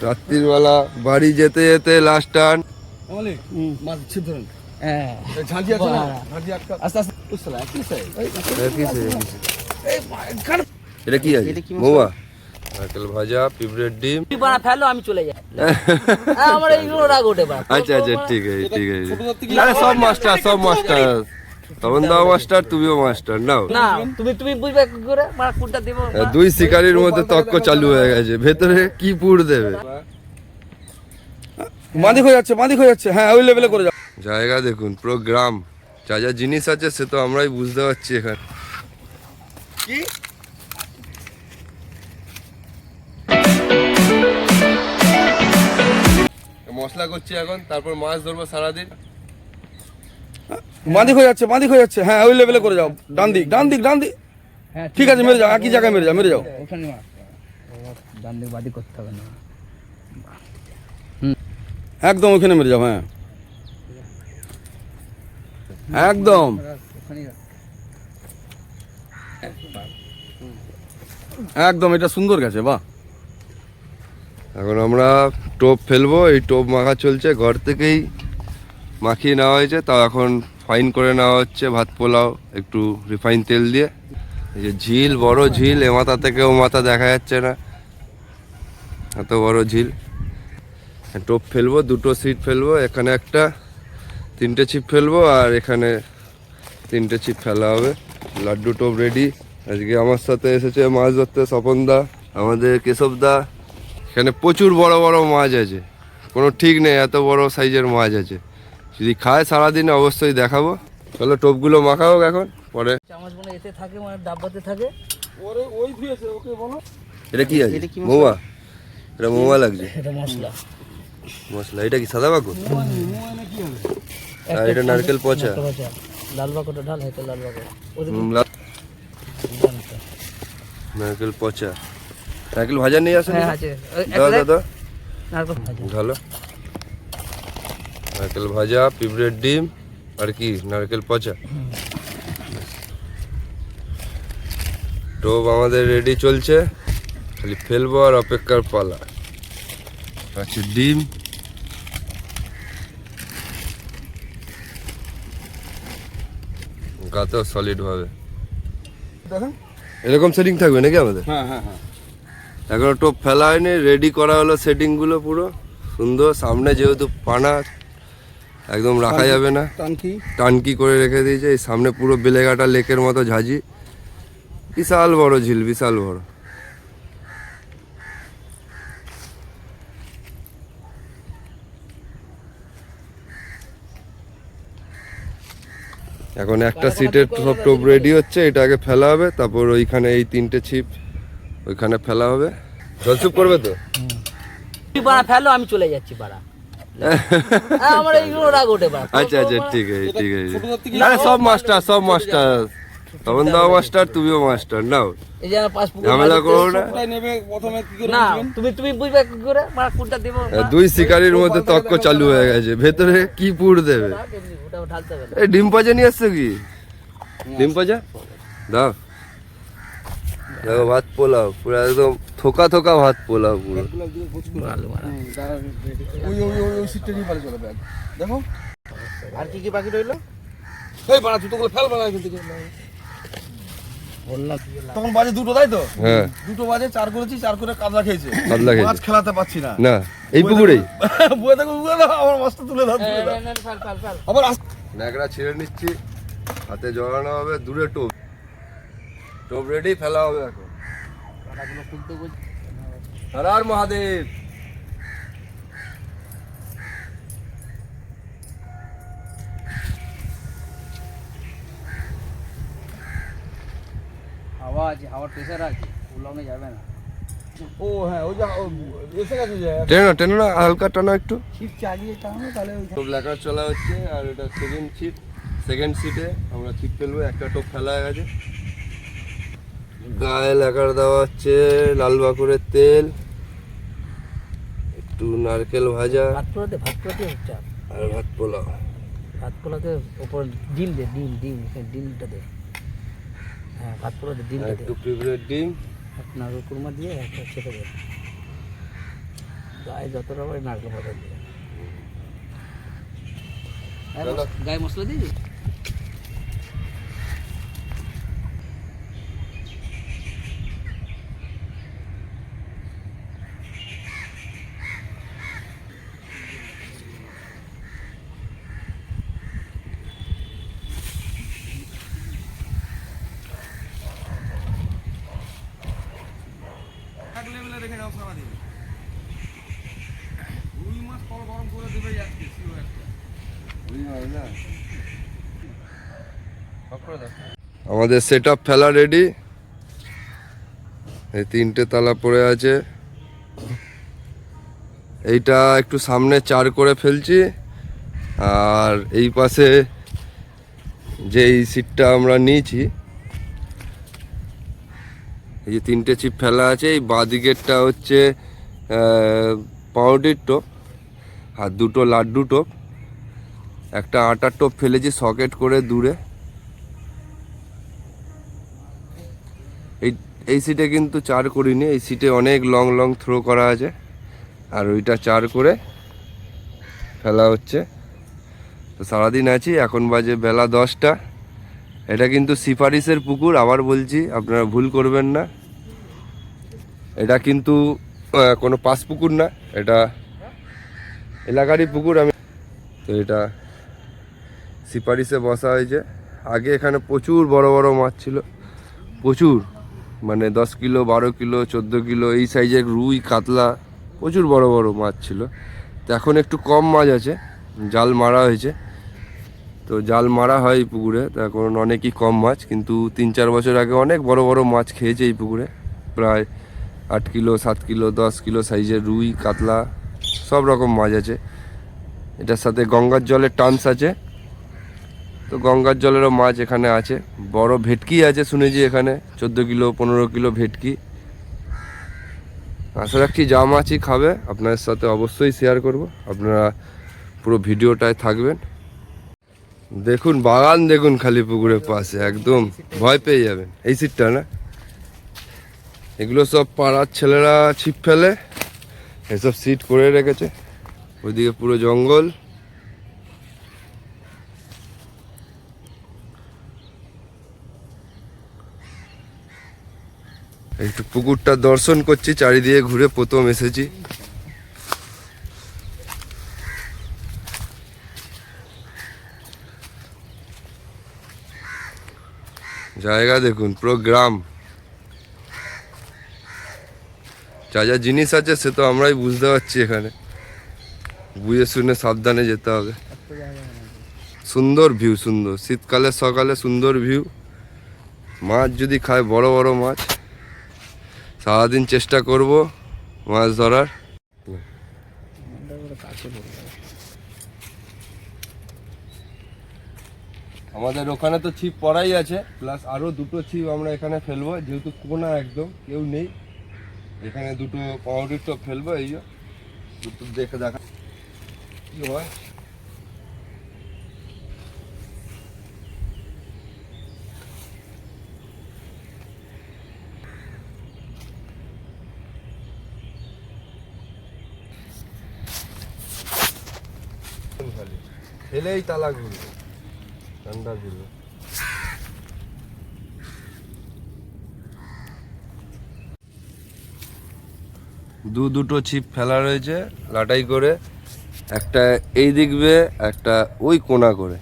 রাত্রির বেলা বাড়ি যেতে যেতে লাস্ট টার্ন। মাছ ছিপ ধরুন। হ্যাঁ ঝাঁঝি আছে না, ঝাঁঝি একটা আস্তে আস্তে উসলা কি সাই এটা কি আছে? মোয়া, নারকেল ভাজা, পিঁপড়ের ডিম। তুই বানা ফেলো, আমি চলে যাই। আমার এইগুলো রাগ ওঠে বা। আচ্ছা আচ্ছা, ঠিক আছে ঠিক আছে। আরে সব মাস্টার, সব মাস্টার। তখন দাও মাস্টার, তুমিও মাস্টার। নাও না, তুমি বুঝবে কি করে মারা কোনটা দেব। দুই শিকারির মধ্যে তর্ক চালু হয়ে গেছে, ভেতরে কি পুর দেবে। মাদিক হয়ে যাচ্ছে। হ্যাঁ ওই লেভেলে করে যাও। জায়গা দেখুন, পুরো গ্রাম। যা যা জিনিস আছে সে তো আমরাই বুঝতে পারছি এখানে। কি মশলা করছি এখন, তারপর মাছ ধরবো সারাদিন। মাদিক হয়ে যাচ্ছে। হ্যাঁ ওই লেভেলে করে যাও। ডান দিক। হ্যাঁ ঠিক আছে, মেরে যাও, একই জায়গায় মেরে যাও। ওখানে ডান দিক বাদিক করতে হবে না, একদম ওখানে মেরে যাও। হ্যাঁ একদম একদম, এটা সুন্দর গেছে, বাহ। এখন আমরা টোপ ফেলবো, এই টোপ মাখা চলছে, ঘর থেকেই মাখিয়ে নেওয়া হয়েছে। তাও এখন ফাইন করে নেওয়া হচ্ছে ভাত পোলাও একটু রিফাইন তেল দিয়ে। এই যে ঝিল, বড় ঝিল, এ মাথা থেকে ও মাথা দেখা যাচ্ছে না, এত বড় ঝিল। টোপ ফেলবো, দুটো সিট ফেলবো, এখানে একটা, তিনটে ছিপ ফেলবো, আর এখানে তিনটে ছিপ ফেলা হবে। লাড্ডু টোপ রেডি। আজকে আমার সাথে এসেছে মাছ ধরতে স্বপনদা, আমাদের কেশবদা। এখানে প্রচুর বড় বড় মাছ আছে, কোনো ঠিক নেই, এত বড় সাইজের মাছ আছে। যদি খায় সারাদিন অবশ্যই দেখাবো। চলো টোপগুলো মাখা হোক এখন, পরে। চামচ মনে এতে থাকে, মানে ডাব্বাতে থাকে। ওরে ওই ধুয়েছে, ওকে বলো। এটা কি আছে? মোয়া। এটা মোয়া লাগছে। এটা মশলা। এটা কি সাদা বাকু? আর এটা নারকেল পচা। লাল বাকটা ঢাল, হয়তো লাল বাকটা। নারকেল পচা। নারকেল ভাজা নিয়ে আসেন। হ্যাঁ আছে। দাদা নারকেল ভাজা ঢালো। নারকেল ভাজা, পিঁপড়ের ডিম, আর কি নারকেল পচা। টোপ আমাদের রেডি চলছে, খালি ফেলবো আর অপেক্ষার পালা। আছে ডিম, গাতেও সলিড ভাবে এরকম সেটিং থাকবে নাকি আমাদের? হ্যাঁ এখনো টোপ ফেলা হয়নি, রেডি করা হলো সেটিংগুলো পুরো সুন্দর। সামনে যেহেতু পানা একদম রাখা যাবে না, টানকি করে রেখে দিয়েছে। এই সামনে পুরো বেলেঘাটা লেকের মতো ঝাঁঝি, বিশাল বড় ঝিল, বিশাল বড়। এখন একটা সিটের সব টোপ রেডি হচ্ছে, এটা আগে ফেলা হবে, তারপর ওইখানে এই তিনটে ছিপ ওইখানে ফেলা হবে। জলসুপ করবে তো? তুই বানা ফেলো, আমি চলে যাচ্ছি বাড়া। আমার এইগুলো রাগ ওঠে বা। আচ্ছা আচ্ছা, ঠিক আছে ঠিক আছে। আরে সব মাস্টার, সব মাস্টার। তখন দাও মাস্টার, তুমিও মাস্টার। নাও এই যে পাঁচ পুকুর ঝামেলা করো না। না, তুমি বুঝবে কি করে মারা কোনটা দেব। দুই শিকারির মধ্যে তর্ক চালু হয়ে গেছে, ভেতরে কি পুর দেবে। ওটা ঢালতে হবে। এই ডিম পাজা নিয়ে আসছো কি? ডিম পাজা দাও। দেখো ভাত পোলাও, পুরো একদম থোকা থোকা ভাত পোলাও পুরো। দেখো আর কি কি বাকি রইলো? এই বাড়া জুতোগুলো ফেল বাড়া এখান থেকে। তখন বাজে দুটো, তাই তো? হ্যাঁ, দুটো বাজে, চার করেছি, চার করে কাতলা খেয়েছে। কাতলা খেয়েছে। মাছ খেলাতে পাচ্ছি না। না এই পুকুরেই বয়ে দেখো, আমার মাছটা তুলে দাও। আবার ন্যাকড়া ছিঁড়ে নিচ্ছি, হাতে জড়ানো হবে, দূরে টোপ। টোপ রেডি, ফেলা হবে এখন। হর হর মহাদেব। হাওয়ার প্রেসার আছে, উল্লঙ্ঘে যাবে না। ও হ্যাঁ, ওই যে এসে গেছে যে টেনো না, হালকা টানো একটু। ছিপ চালিয়ে টানো তাহলে ওই টোপ লেখা চলা হচ্ছে, আর এটা সেকেন্ড সিটে আমরা ছিপ ফেলবো। একটা টোপ ফেলা হয়ে গেছে, গায়ে লেখার দেওয়া হচ্ছে লাল বাকুরের তেল, একটু নারকেল ভাজা, ভাত পোড়াতে হচ্ছে। আর ভাত পোলাও। ভাত পোড়াতে ওপর ডিম দে, ডিমটা দে। হ্যাঁ, ভাত পোড়াতে ডিমটা দে। একটু পিঁপড়ের ডিম, নারকেল কুরমা দিয়ে একটা চেপে দে। গায়ে যত রকমের নারকেল পাতা দিয়ে চলো। গায়ে মশলা দিবি? এক লেভেলে রেখে যাও সারাদিন। রুই মাছ কল গরম করে দেবে আজকে শিও একটা। আমাদের সেট আপ ফেলা রেডি। এই 3টে তালা পড়ে আছে। এইটা একটু সামনে 4 করে ফেলছি, আর এই পাশে যেই সিটটা আমরা নিয়েছি, এই যে 3টে চিপ ফেলা আছে। এই বাঁ দিকেরটা হচ্ছে পাউরুটির টোপ, আর 2টো লাড্ডু টোপ, একটা আটার টোপ ফেলেছি সকেট করে দূরে। এই সিটে কিন্তু 4 করিনি, এই সিটে অনেক লং লং থ্রো করা আছে, আর ওইটা 4 করে ফেলা হচ্ছে। তো সারাদিন আছি, এখন বাজে বেলা 10টা। এটা কিন্তু সিফারিসের পুকুর, আবার বলছি আপনারা ভুল করবেন না। এটা কিন্তু কোনো পাস পুকুর না, এটা এলাকারই পুকুর। তো এটা সিফারিসে বসা হয়েছে। আগে এখানে প্রচুর বড় বড় মাছ ছিল, প্রচুর, মানে 10 কিলো 12 কিলো 14 কিলো এই সাইজের রুই কাতলা, প্রচুর বড় বড় মাছ ছিল। তো এখন একটু কম মাছ আছে, জাল মারা হয়েছে। তো জাল মারা হয় এই পুকুরে, তো এখন অনেকই কম মাছ, কিন্তু 3-4 বছর আগে অনেক বড় বড় মাছ খেয়েছে এই পুকুরে। প্রায় 8 কিলো 7 কিলো 10 কিলো সাইজের রুই কাতলা সব রকম মাছ আছে। এটার সাথে গঙ্গার জলের টান্স আছে, তো গঙ্গার জলেরও মাছ এখানে আছে। বড় ভেটকি আছে শুনেছি এখানে, 14 কিলো 15 কিলো ভেটকি। আশা রাখছি যা মাছই খাবে আপনাদের সাথে অবশ্যই শেয়ার করব, আপনারা পুরো ভিডিওটায় থাকবেন। দেখুন বাগান, দেখুন খালি পুকুরের পাশে, একদম ভয় পেয়ে যাবেন। এই সিটটা না, এগুলো সব পাড়ার ছেলেরা ছিপ ফেলে, এসব সিট করে রেখেছে। ওইদিকে পুরো জঙ্গল। একটু পুকুরটা দর্শন করছি, চারিদিকে ঘুরে প্রথম এসেছি। জায়গা দেখুন, পুরো গ্রাম। যা যা জিনিস আছে সে তো আমরাই বুঝতে পারছি, এখানে বুঝে শুনে সাবধানে যেতে হবে। সুন্দর ভিউ, সুন্দর শীতকালে সকালে সুন্দর ভিউ। মাছ যদি খায় বড় বড় মাছ, সারাদিন চেষ্টা করব মাছ ধরার। আমাদের ওখানে তো ছিপ পড়াই আছে, প্লাস আরো 2টো ছিপ আমরা এখানে ফেলবো, যেহেতু কোনা একদম কেউ নেই। এখানে 2টো পাউরুটির টোপ ফেলবো, এই যে দুটো দেখে দেখা কি হয়। ফেলেই তালা ঘুরবে, ঠান্ডা ঘুরবে। দুটো ছিপ ফেলা রয়েছে লাটাই করে, একটা এই দিক বেয়ে একটা ওই কোনা করে,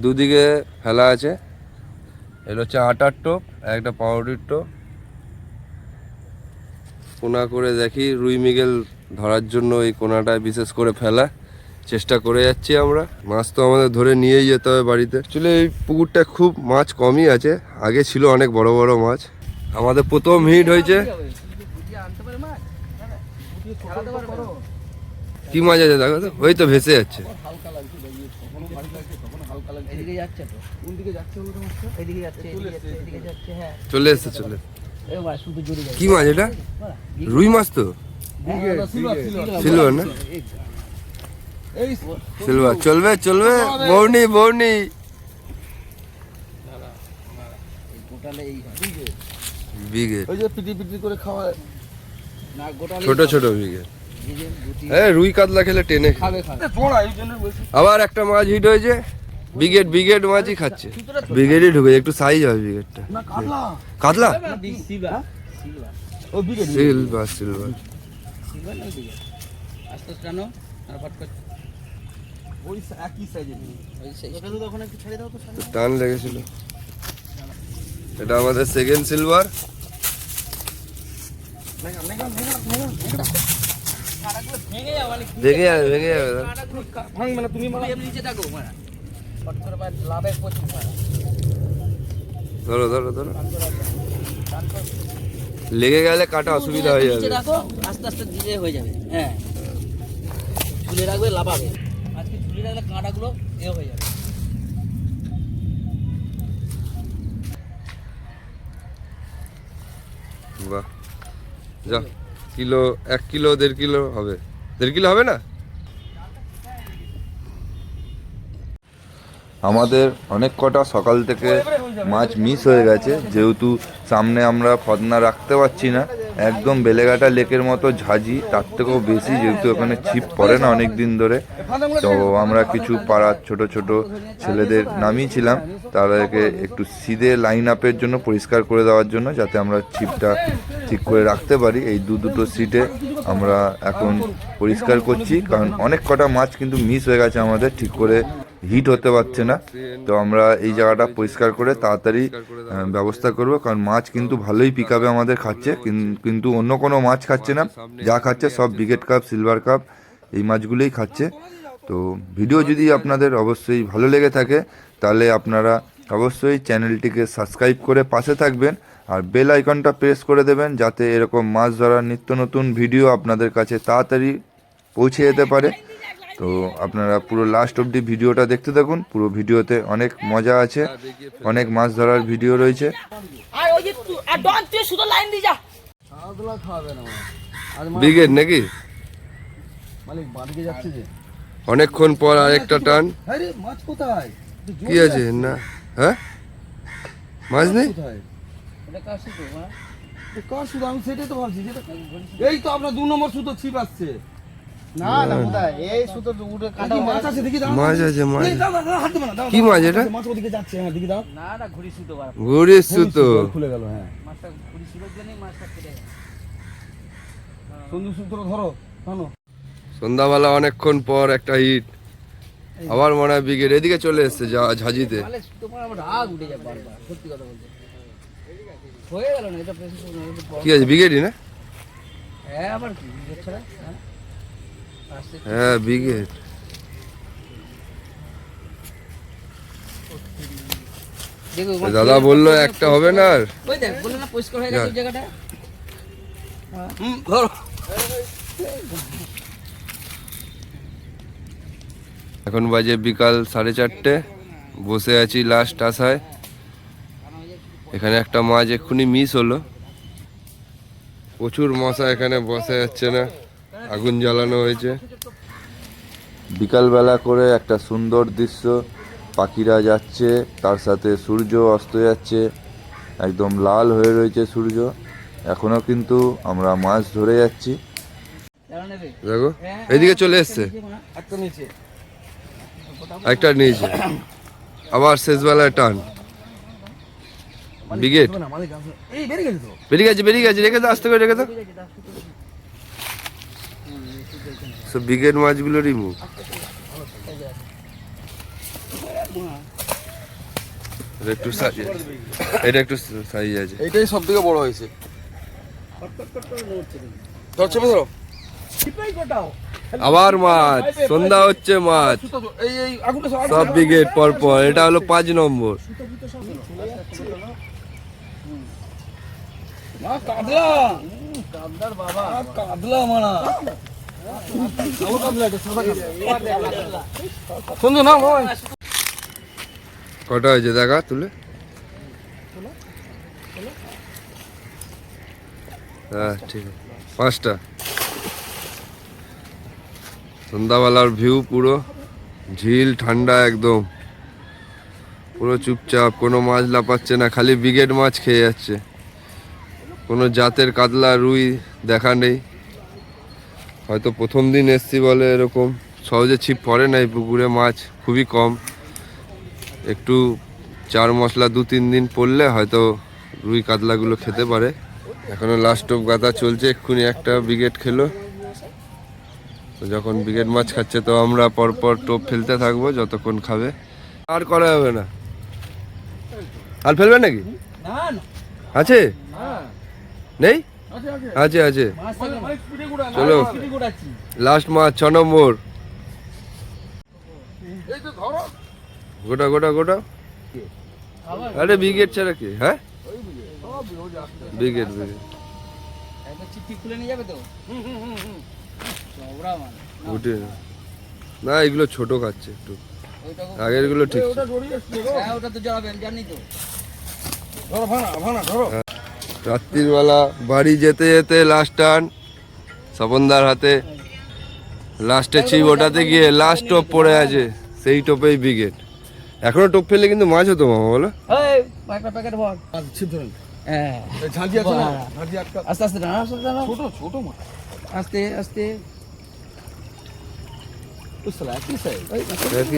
দুদিকে ফেলা আছে। এর হচ্ছে আটার টোপ, একটা পাউরুটির টোপ। কোনা করে দেখি রুই মৃগেল ধরার জন্য এই কোনাটায় বিশেষ করে ফেলা চেষ্টা করে যাচ্ছি আমরা। মাছ তো আমাদের ধরে নিয়েই যেতে হবে বাড়িতে। অ্যাকচুয়ালি এই পুকুরটা খুব মাছ কমই আছে, আগে ছিল অনেক বড় বড় মাছ। আমাদের প্রথম হিট হয়েছে। কি মাছ আছে দেখো তো, ওই তো ভেসে যাচ্ছে। এদিকে যাচ্ছে তো, কোন দিকে যাচ্ছে বলতো মাছটা? এদিকে যাচ্ছে, এদিকে যাচ্ছে, হ্যাঁ চলে এসছে, চলে এসছে। এ ভাই শুধু জড়ি যাচ্ছে। কি মাছ এটা? রুই মাছ তো, সিলভার না, সিলভার। চলবে চলবে, বৌনি বৌনি। গোটালে এই বিঘে ওই যে পিটি পিটি করে খাওয়ায় না, গোটালে ছোট ছোট বিঘে। এই যে গুটি রুই কাতলা খেলে টেনে খায়। খাবে খাবে ছোড়া এই জন্য বলছি। আবার একটা মাছ হিট হয়েছে, ব্রিগেড মাছই খাচ্ছে, ব্রিগেডই ঢুকেছে, একটু সাইজ হবে ব্রিগেডটা। না কাতলা। কাতলা সিলভার ও বিকেট। সিলভার সিলভার না দিকে আস্তে আস্তে টানো আর ফট ফট ওই একই সাইজের। ওই সেই এটা তো ওখানে একটু ছেড়ে দাও তো সামনে টান লেগেছিল। এটা আমাদের সেকেন্ড সিলভার। ভেঙে যাও মানে ভেঙে যাবে ভাঙবে না তুমি মারা। নিচে থাকো মারা ফট করে বা লাভে প্রচুর মারা ধরো লেগে গেলে কাটা অসুবিধা হয়ে নিচে যাবে। রাখো আস্তে আস্তে ধীরে হয়ে যাবে। হ্যাঁ ঝুলে রাখবে লাফাবে, আজকে ঝুলে রাখলে কাঁটাগুলো হয়ে যাবে। বাহ, যা কিলো 1 কিলো 1.5 কিলো হবে, 1.5 কিলো হবে না। আমাদের অনেক কটা সকাল থেকে মাছ মিস হয়ে গেছে, যেহেতু সামনে আমরা ফদনা রাখতে পারছি না, একদম বেলেঘাটা লেকের মতো ঝাঁঝি, তার থেকেও বেশি, যেহেতু ওখানে ছিপ পড়ে না অনেক দিন ধরে। তো আমরা কিছু পাড়ার ছোট ছোট ছেলেদের নামিয়েছিলাম, তাদেরকে একটু সিধে লাইন আপের জন্য, পরিষ্কার করে দেওয়ার জন্য, যাতে আমরা ছিপটা ঠিক করে রাখতে পারি। এই দুটো সিটে আমরা এখন পরিষ্কার করছি, কারণ অনেক কটা মাছ কিন্তু মিস হয়ে গেছে আমাদের, ঠিক করে হিট হতে পারছে না। তো আমরা এই জায়গাটা পরিষ্কার করে তাড়াতাড়ি ব্যবস্থা করব, কারণ মাছ কিন্তু ভালোই পিকাবে আমাদের খাচ্ছে, কিন্তু অন্য কোনো মাছ খাচ্ছে না, যা খাচ্ছে সব ব্রিগেড কাপ, সিলভার কাপ, এই মাছগুলোই খাচ্ছে। তো ভিডিও যদি আপনাদের অবশ্যই ভালো লেগে থাকে, তাহলে আপনারা অবশ্যই চ্যানেলটিকে সাবস্ক্রাইব করে পাশে থাকবেন, আর বেল আইকনটা প্রেস করে দেবেন, যাতে এরকম মাছ ধরার নিত্য নতুন ভিডিও আপনাদের কাছে তাড়াতাড়ি পৌঁছে যেতে পারে। তো আপনারা পুরো লাস্ট অবধি ভিডিওটা দেখতে থাকুন, পুরো ভিডিওতে অনেক মজা আছে, অনেক মাছ ধরার ভিডিও রয়েছে। আর ওই যে আর ডন তুই শুধু লাইন দি যা কাতলা খাবে না আজ ব্রিগেড নাকি? মালিক বাড়িতে যাচ্ছে যে। অনেকক্ষণ পর আরেকটা টান। আরে মাছ কোথায়? কি আছে না? হ্যাঁ, মাছ নেই। কোথায়? এটা কাছে তো হ্যাঁ কার সুতো? আমি সেটাই তো ভাবছি, যেটা এই তো আপনার 2 নম্বর সুতো ছিপ আসছে। না না কোথায় এই সুতো উঠে কাটা কি মাছ আছে দেখি দাও। মাছ আছে, মাছ। এই দাও, দাও, হাত দেবে না, দাও, কি দাও, মাছ দাও, এটা? মাছ ওদিকে যাচ্ছে, হ্যাঁ দিকে দাও। না না ঘুরি সুতো বার ঘুরিস সুতো। খুলে গেল, হ্যাঁ। মাছটা ঘুরি সুতোর জন্যই মাছটা কেটে গেছে। সন্ধু সূত্র ধরো, টানো। সন্ধ্যাবেলা অনেকক্ষণ পর একটা হিট, আবার মনে হয় ব্রিগেড এদিকে চলে এসছে ঝাঁঝিতে। তাহলে তোমার আমার রাগ উঠে যায় বারবার, সত্যি কথা বলতে। হয়ে গেল না এটা প্রেসে কি আছে, ব্রিগেডই না? হ্যাঁ আবার কি দেখছ না হ্যাঁ আসছে হ্যাঁ ব্রিগেড। দেখো দাদা বললো একটা হবে না আর। ওই দেখ বললো না পরিষ্কার হয়ে গেছে ওই জায়গাটা। ধরো। এখন বাজে বিকাল 4:30, বসে আছি লাস্ট আশায়। এখানে একটা মাছ এক্ষুনি মিস হলো, প্রচুর মশা এখানে বসে যাচ্ছে না, আগুন জ্বালানো হয়েছে। বিকালবেলা করে একটা সুন্দর দৃশ্য, পাখিরা যাচ্ছে, তার সাথে সূর্য অস্ত যাচ্ছে, একদম লাল হয়ে রয়েছে সূর্য। এখনো কিন্তু আমরা মাছ ধরে যাচ্ছি। জানা নেবে দেখো এদিকে চলে এসছে, একটা নিচে। একটা নিয়েছে, আবার শেষবেলায় টান। ব্রিগেড না মালিক আসো। এই বেরিয়ে গেছে তো। বেরিয়ে গেছে, রেখে দাও, আস্তে করে রেখে দাও। সব ব্রিগেড মাছগুলোরই মুখ। এটা একটু সাইজ আছে। এইটাই সবথেকে বড় হয়েছে। ধর চেপে ধরো। আবার মাছ, সন্ধ্যা হচ্ছে, মাছ এই আগুনটা সব ব্রিগেড পর পর। এটা হলো 5 নম্বর। মা কাদলা, কাদলার বাবা, কাদলা মানা। ভালো কাদলা এটা, সাদা কাদলা। শুনছো না ভাই? কটা হয়েছে দেখা তুলে? হ্যাঁ ঠিক আছে, 5টা। সন্ধ্যাবেলার ভিউ, পুরো ঝিল ঠান্ডা একদম, পুরো চুপচাপ, কোনো মাছ লাফাচ্ছে না, খালি ব্রিগেড মাছ খেয়ে যাচ্ছে। কোনো জাতের কাতলা রুই দেখা নেই, হয়তো প্রথম দিন এসছি বলে এরকম সহজে ছিপ পড়ে না, এই পুকুরে মাছ খুবই কম। একটু চার মশলা 2-3 দিন পড়লে হয়তো রুই কাতলাগুলো খেতে পারে। এখনো লাস্ট টোপ গাদা চলছে, এক্ষুনি একটা ব্রিগেড খেলো। তো যখন ব্রিগেড মাছ খাচ্ছে তো আমরা পরপর টোপ ফেলতে থাকবো যতক্ষণ খাবে। আর করা যাবে না। আর ফেলবে নাকি? আছে নেই? আছে আছে। চলো লাস্ট মাছ 6 নম্বর। গোটা গোটা গোটা। আরে ব্রিগেড ছাড়া কি? হ্যাঁ ব্রিগেড ব্রিগেড উঠে না, এগুলো ছোট খাচ্ছে একটু, আগের গুলো ঠিক ছিল। রাত্রির বেলা বাড়ি যেতে যেতে লাস্ট টান স্বপনদার হাতে, লাস্টে ছিপ ওঠাতে গিয়ে লাস্ট টোপ পড়ে আছে, সেই টোপেই ব্রিগেড। এখনো টোপ ফেললে কিন্তু মাছ হতো মামা, বলো? প্যাকেট ভর ছিপ ধরেন। হ্যাঁ ঝাঁঝি আছে না, ঝাঁঝি একটা আস্তে আস্তে ছোট ছোট মাছ, আস্তে আস্তে। একই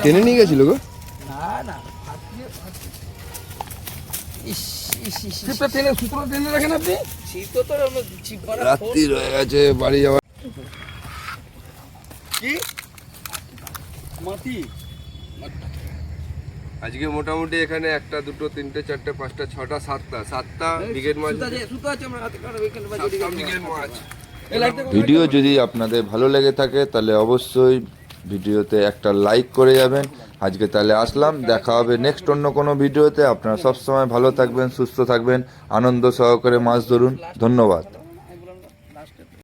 টেনে নিয়ে গেছিল গো। রাত্রি রয়ে গেছে, বাড়ি যাওয়ার। আজকে মোটামুটি এখানে 1, 2, 3, 4, 5, 6, 7টা ব্রিগেড মাছ। ভিডিও যদি আপনাদের ভালো লেগে থাকে তাহলে অবশ্যই ভিডিওতে একটা লাইক করে যাবেন। আজকে তাহলে আসলাম, দেখা হবে নেক্সট অন্য কোনো ভিডিওতে। আপনারা সবসময় ভালো থাকবেন, সুস্থ থাকবেন, আনন্দ সহকারে মাছ ধরুন। ধন্যবাদ।